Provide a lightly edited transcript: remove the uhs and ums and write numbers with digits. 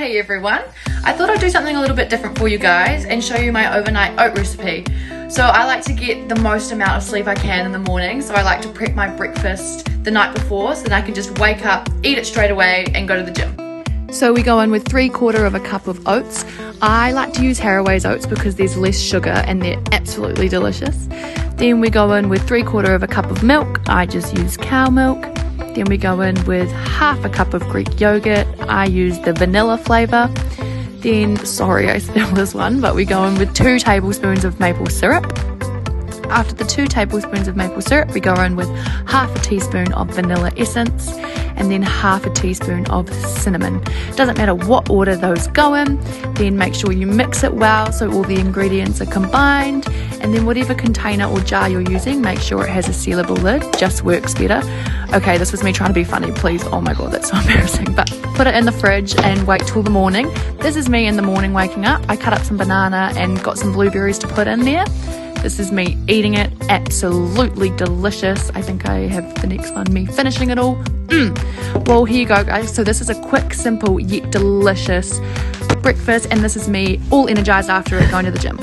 Hey everyone, I thought I'd do something a little bit different for you guys and show you my overnight oat recipe. So I like to get the most amount of sleep I can in the morning, so I like to prep my breakfast the night before so that I can just wake up, eat it straight away and go to the gym. So we go in with 3/4 of a cup of oats. I like to use Harraways oats because there's less sugar and they're absolutely delicious. Then we go in with 3/4 of a cup of milk. I just use cow milk. Then we go in with half a cup of Greek yogurt. I use the vanilla flavour. Then, sorry I spilled this one, but we go in with 2 tablespoons of maple syrup. After the 2 tablespoons of maple syrup, we go in with half a teaspoon of vanilla essence and then half a teaspoon of cinnamon. Doesn't matter what order those go in. Then make sure you mix it well so all the ingredients are combined, and then whatever container or jar you're using, make sure it has a sealable lid, just works better. Okay, this was me trying to be funny, please. Oh my god, that's so embarrassing. But put it in the fridge and wait till the morning. This is me in the morning waking up. I cut up some banana and got some blueberries to put in there. This is me eating it, absolutely delicious. I think I have the next one, me finishing it all. Well, here you go guys. So this is a quick, simple, yet delicious breakfast, and this is me all energized after it, going to the gym.